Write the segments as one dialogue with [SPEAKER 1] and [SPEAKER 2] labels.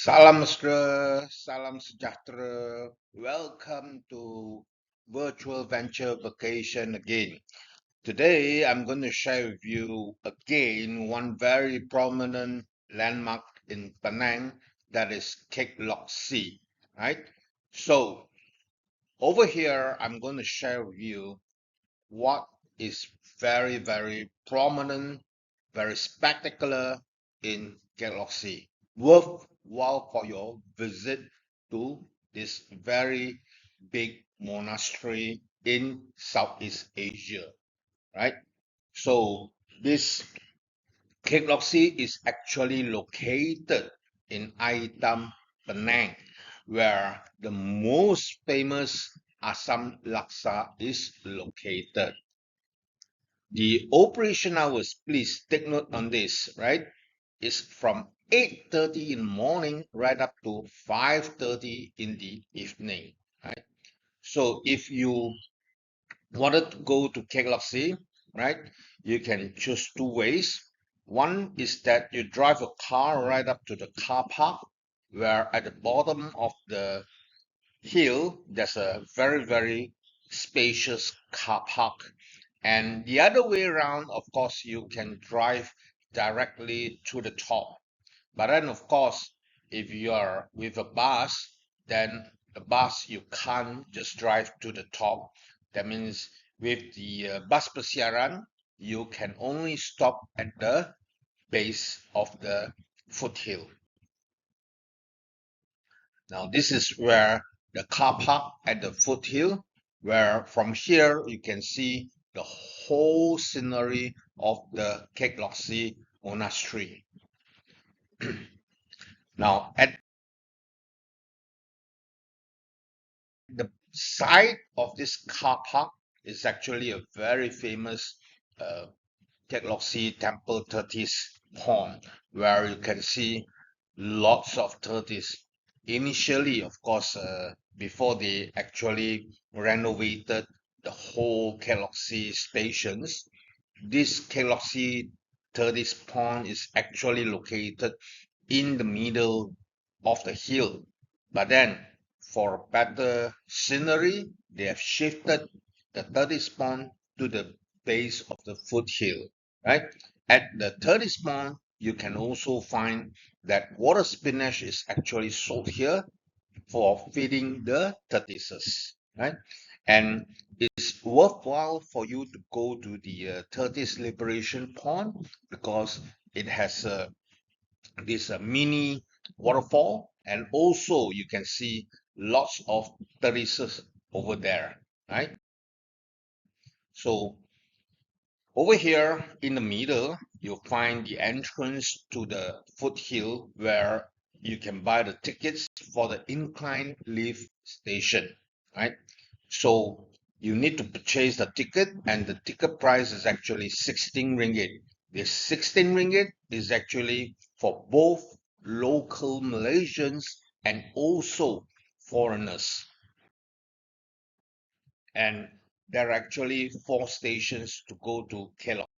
[SPEAKER 1] Salam mesra, salam sejahtera. Welcome to Virtual Venture Vacation again. Today, I'm going to share with you again one very prominent landmark in Penang, that is Kek Lok Si, right? So, over here, I'm going to share with you what is very prominent, very spectacular in Kek Lok Si. Worthwhile for your visit to this very big monastery in Southeast Asia, right? So this Kek Lok Si is actually located in Aitam, Penang, where the most famous Asam Laksa is located. The operation hours, please take note on this, right? Is from 8:30 in the morning right up to 5:30 in the evening, right? So if you wanted to go to Kek Lok Si, right, you can choose two ways. One is that you drive a car right up to the car park, where at the bottom of the hill there's a very spacious car park. And the other way around, of course, you can drive directly to the top. But then, of course, if you are with a bus, then the bus you can't just drive to the top. That means with the bus persiaran, you can only stop at the base of the foothill. Now, this is where the car park at the foothill, where from here you can see the whole scenery of the Kek Lok Si monastery. Now, at the side of this car park is actually a very famous uh, Kek Lok Si temple tortoise pond, where you can see lots of tortoise. Initially, of course, before they actually renovated the whole Kek Lok Si stations, this Kek Lok Si tortoise pond is actually located in the middle of the hill. But then, for better scenery, they have shifted the tortoise pond to the base of the foothill, right? At the tortoise pond, you can also find that water spinach is actually sold here for feeding the tortoises, right? And it's worthwhile for you to go to the tortoise liberation pond because it has this mini waterfall, and also you can see lots of tortoises over there, right? So over here in the middle, you'll find the entrance to the foothill where you can buy the tickets for the incline lift station, right? So you need to purchase the ticket, and the ticket price is actually 16 ringgit. This 16 ringgit is actually for both local Malaysians and also foreigners. And there are actually four stations to go to Kellogg's.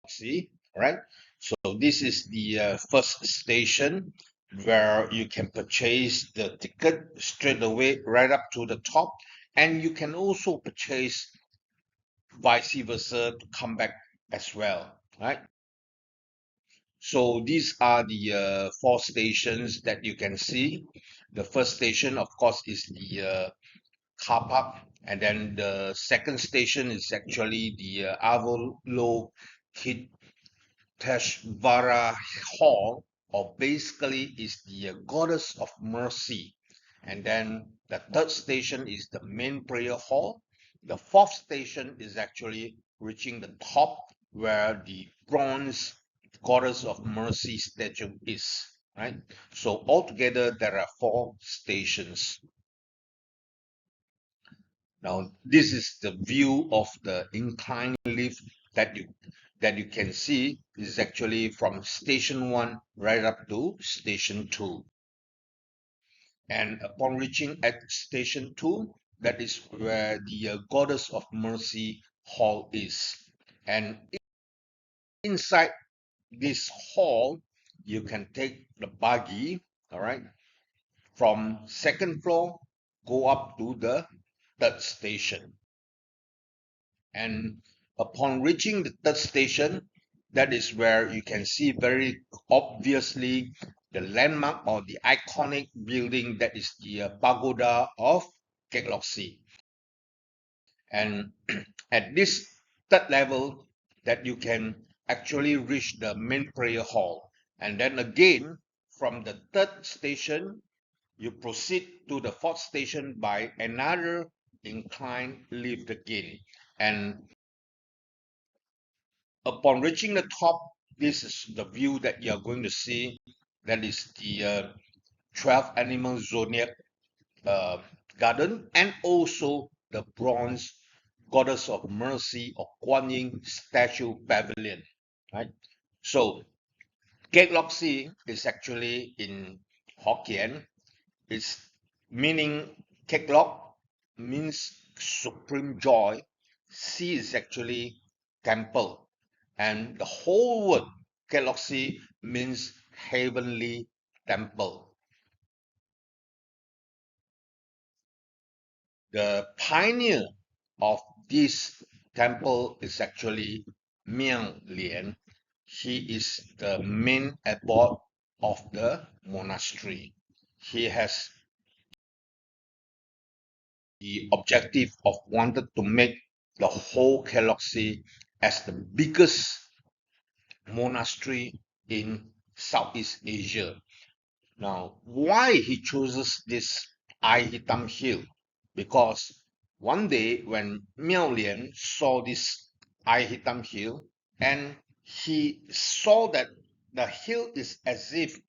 [SPEAKER 1] See, right? So this is the first station where you can purchase the ticket straight away right up to the top, and you can also purchase vice versa to come back as well, right? So these are the four stations that you can see. The first station, of course, is the car park, and then the second station is actually the Avolo Teshvara Hall, or basically is the Goddess of Mercy. And then the third station is the main prayer hall. The fourth station is actually reaching the top where the bronze Goddess of Mercy statue is, right? So altogether there are four stations. Now, this is the view of the incline lift that you can see. This is actually from station 1 right up to station 2. And upon reaching at station 2, that is where the Goddess of Mercy Hall is. And inside this hall, you can take the buggy, All right. From second floor, go up to the third station. And upon reaching the third station, that is where you can see very obviously the landmark or the iconic building that is the pagoda of Kek Lok Si. And at this third level, that you can actually reach the main prayer hall. And then again, from the third station, you proceed to the fourth station by another inclined lift again. And upon reaching the top, this is the view that you're going to see. That is the 12 animal zodiac uh, garden, and also the bronze goddess of mercy or Kuan Yin statue pavilion. Right. So Kek Lok Si is actually in Hokkien. It's meaning Kek Lok means supreme joy. Si is actually temple, and the whole word Kek Lok Si means heavenly temple. The pioneer of this temple is actually Miang Lian. He is the main abbot of the monastery. He has the objective of wanted to make the whole Kek Lok Si as the biggest monastery in Southeast Asia. Now, why he chooses this Ai Hitam Hill? Because one day when Miao Lian saw this Ai Hitam Hill, and he saw that the hill is as if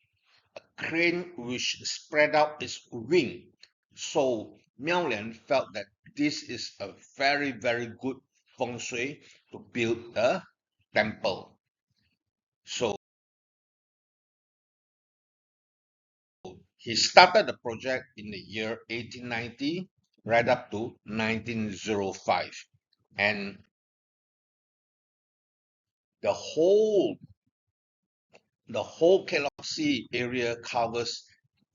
[SPEAKER 1] crane which spread out its wing. So Miao Lian felt that this is a very, very good feng shui to build a temple. So he started the project in the year 1890 right up to 1905. And the whole Kek Lok Si area covers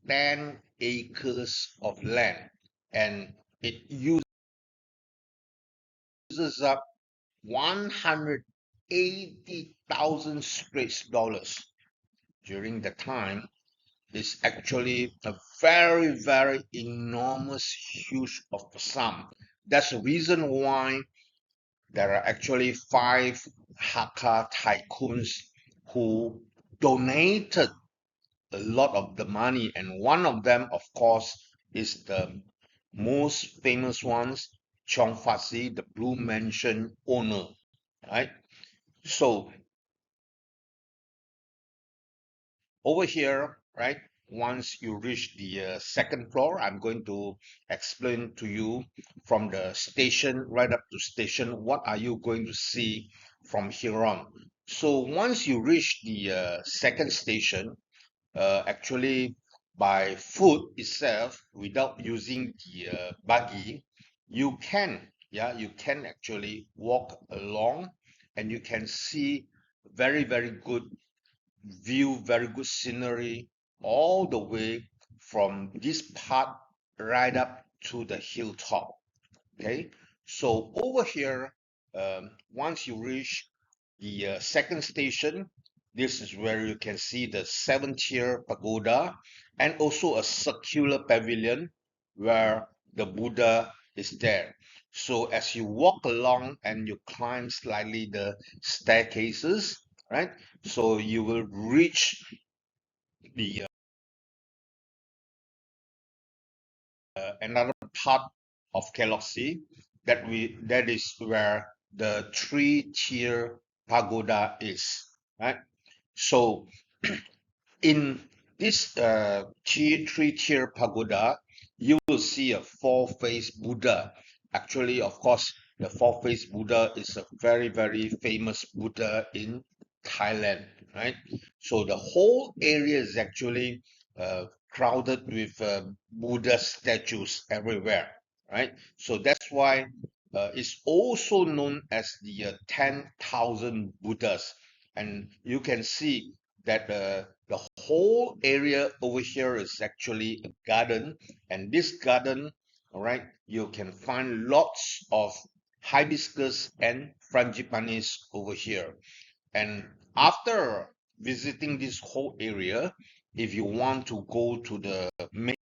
[SPEAKER 1] 10 acres of land, and it uses up 180,000 straight dollars. During the time, it's actually a very, very enormous, huge of a sum. That's the reason why there are actually 5 Hakka tycoons who donated a lot of the money, and one of them, of course, is the most famous ones, Chong Fat Si, the Blue Mansion owner, right? So over here, right, once you reach the second floor, I'm going to explain to you from the station right up to station, what are you going to see from here on. So once you reach the second station, actually by foot itself, without using the buggy, you can, yeah, you can actually walk along, and you can see very, very good view, very good scenery all the way from this part right up to the hilltop. Okay, so over here, once you reach the second station, this is where you can see the 7-tier pagoda and also a circular pavilion where the Buddha is there. So as you walk along and you climb slightly the staircases, right? So you will reach the another part of Kek Lok Si, that is where the 3-tier pagoda is, right? So in this 3-tier pagoda, you will see a 4-face Buddha. Actually, of course, the 4-face Buddha is a very, very famous Buddha in Thailand, right? So the whole area is actually crowded with Buddha statues everywhere, right? So that's why it's also known as the 10,000 Buddhas. And you can see that the whole area over here is actually a garden, and this garden, all right, you can find lots of hibiscus and frangipanis over here. And after visiting this whole area, if you want to go to the main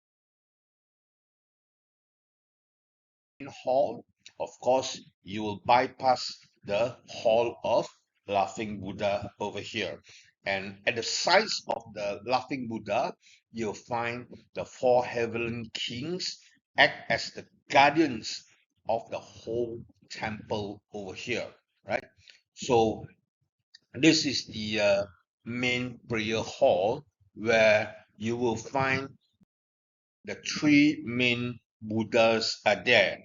[SPEAKER 1] hall, of course, you will bypass the Hall of Laughing Buddha over here. And at the sides of the Laughing Buddha, you'll find the four heavenly kings act as the guardians of the whole temple over here, right? So this is the main prayer hall where you will find the three main Buddhas are there.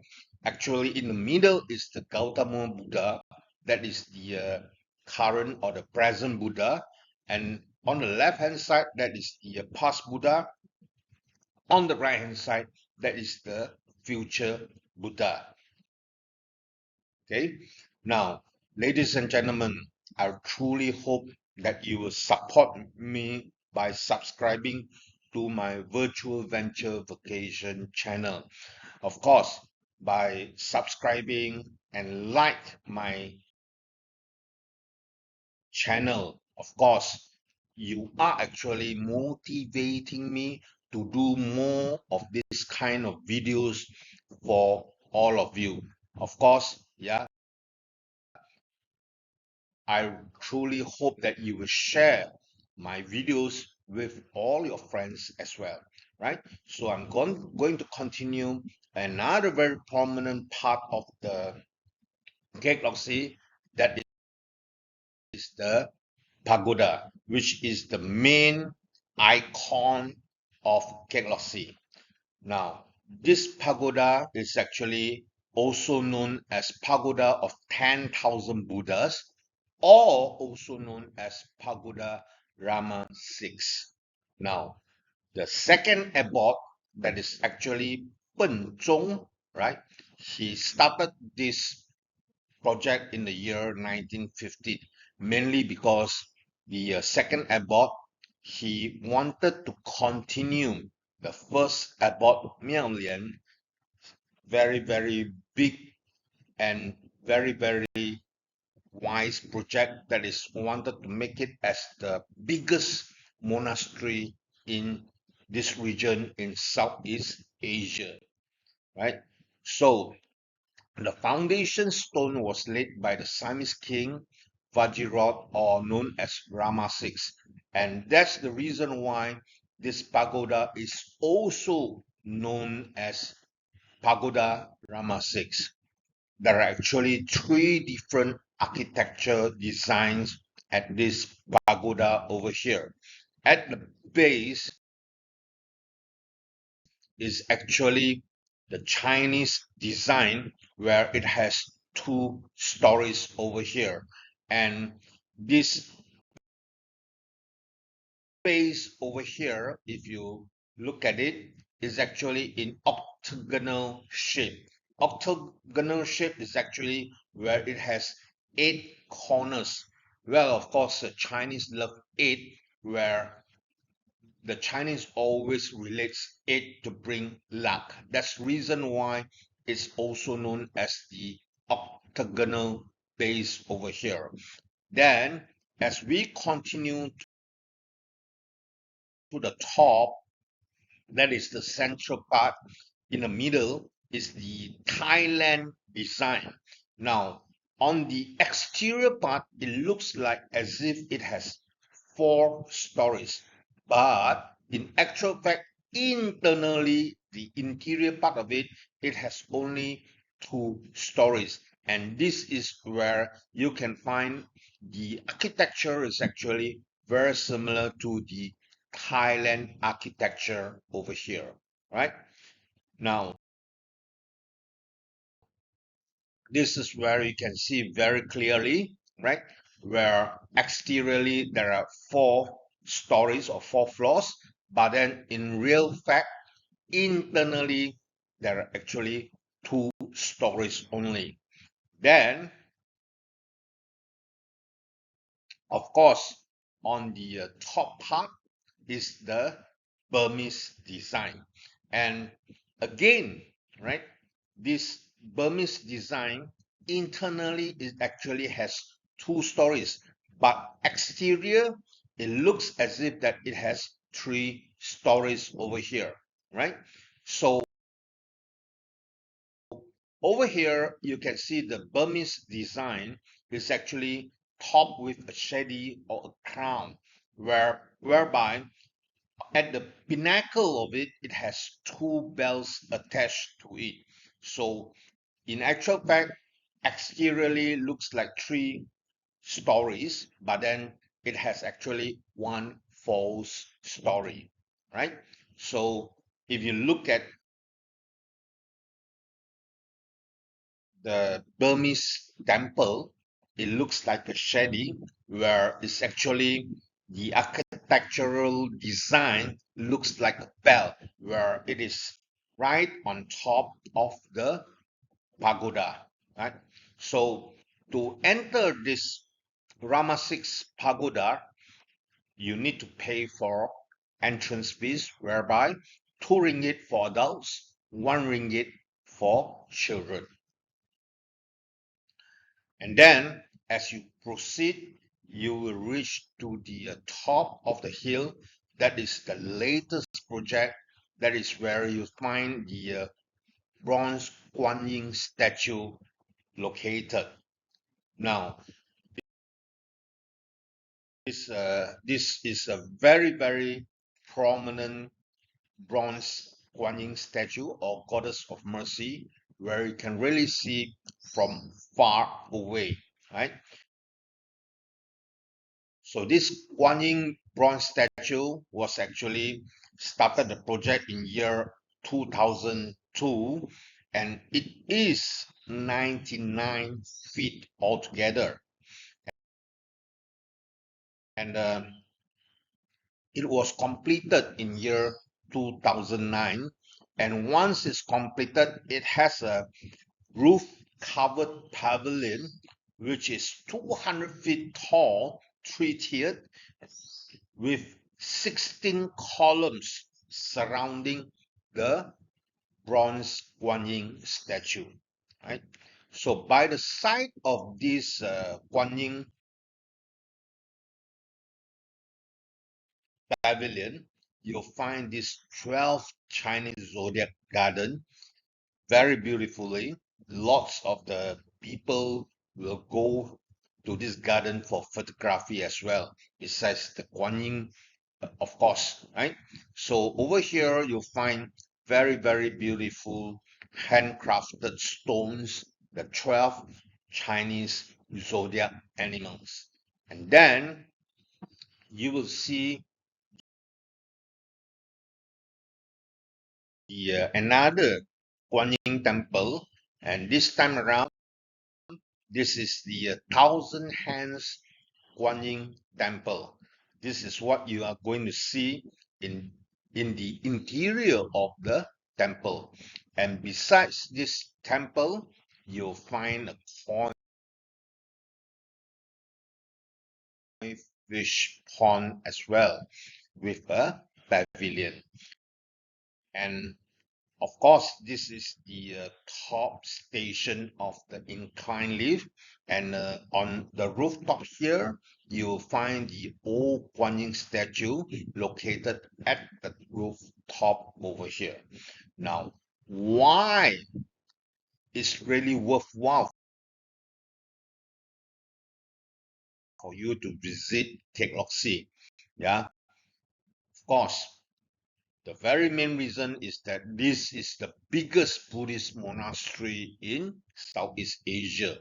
[SPEAKER 1] Actually, in the middle is the Gautama Buddha, that is the current or the present Buddha. And on the left hand side, that is the past Buddha. On the right hand side, that is the future Buddha. Okay. Now, ladies and gentlemen, I truly hope that you will support me by subscribing to my virtual venture vacation channel. Of course, by subscribing and like my channel, of course, you are actually motivating me to do more of this kind of videos for all of you. Of course, yeah, I truly hope that you will share my videos with all your friends as well, right? So I'm going to continue another very prominent part of the Kek Lok Si, that is the pagoda, which is the main icon of Kek Lok Si. Now, this pagoda is actually also known as Pagoda of 10,000 Buddhas, or also known as Pagoda Rama VI. Now, the second abbot, that is actually Pen Zhong, right? He started this project in the year 1950, mainly because the second abbot, he wanted to continue the first abbot Miao Lian, very, very big and very, very wise project, that is wanted to make it as the biggest monastery in this region in Southeast Asia, right? So the foundation stone was laid by the Siamese king Vajirod, or known as Rama VI. And that's the reason why this pagoda is also known as Pagoda Rama VI. There are actually three different architecture designs at this pagoda over here. At the base is actually the Chinese design, where it has two stories over here. And this base over here, if you look at it, is actually in octagonal shape. Octagonal shape is actually where it has 8 corners. Well, of course, the Chinese love 8, where the Chinese always relates 8 to bring luck. That's the reason why it's also known as the octagonal base over here. Then, as we continue to the top, that is the central part. In the middle is the Thailand design. Now, on the exterior part, it looks like as if it has 4 stories, but in actual fact, internally, the interior part of it, it has only 2 stories. And this is where you can find the architecture is actually very similar to the Thailand architecture over here, right? Now, this is where you can see very clearly, right? Where exteriorly there are 4 stories or 4 floors, but then in real fact, internally, there are actually 2 stories only. Then, of course, on the top part, is the Burmese design. And again, right, this Burmese design internally it actually has two stories, but exterior it looks as if that it has three stories over here, right? So over here you can see the Burmese design is actually topped with a shady or a crown, whereby at the pinnacle of it, it has two bells attached to it. So in actual fact, exteriorly looks like three stories, but then it has actually one false story, right? So if you look at the Burmese temple, it looks like a shady, where it's actually the architectural design looks like a bell, where it is right on top of the pagoda, right? So to enter this Rama VI Pagoda, you need to pay for entrance fees, whereby 2 ringgit for adults, 1 ringgit for children. And then as you proceed, you will reach to the top of the hill. That is the latest project. That is where you find the bronze Guan Yin statue located. Now, this is a very prominent bronze Guan Yin statue or Goddess of Mercy, where you can really see from far away, right? So this Guan Yin bronze statue was actually started the project in year 2002, and it is 99 feet altogether. And it was completed in year 2009. And once it's completed, it has a roof covered pavilion, which is 200 feet tall, three-tiered, with 16 columns surrounding the bronze Guan Yin statue. Right. So by the side of this Guan Yin pavilion, you'll find this 12 Chinese zodiac garden very beautifully. Lots of the people will go to this garden for photography as well, besides the Guan Yin, of course, right? So over here, you'll find very beautiful handcrafted stones, the 12 Chinese zodiac animals. And then you will see the another Guan Yin temple, and this time around, this is the Thousand Hands Guan Yin temple. This is what you are going to see in the interior of the temple. And besides this temple, you'll find a koi fish pond as well with a pavilion. And of course, this is the top station of the incline lift, and on the rooftop here, you'll find the old Guan Yin statue located at the rooftop over here. Now, why it's really worthwhile for you to visit Kek Lok Si? Yeah, of course. The very main reason is that this is the biggest Buddhist monastery in Southeast Asia.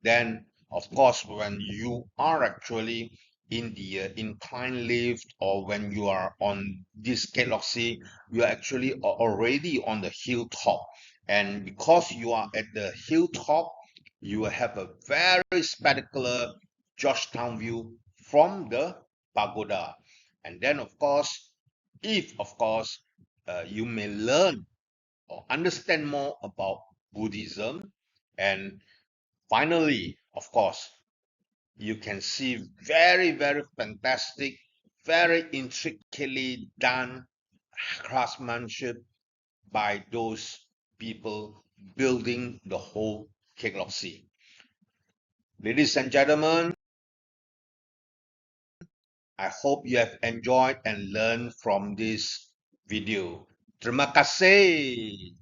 [SPEAKER 1] Then, of course, when you are actually in the incline lift, or when you are on this galaxy, you are actually already on the hilltop. And because you are at the hilltop, you will have a very spectacular Georgetown view from the pagoda. And then, of course, if, of course, you may learn or understand more about Buddhism, and finally, of course, you can see very fantastic very intricately done craftsmanship by those people building the whole Kek Lok Si. Ladies and gentlemen, I hope you have enjoyed and learned from this video. Terima kasih.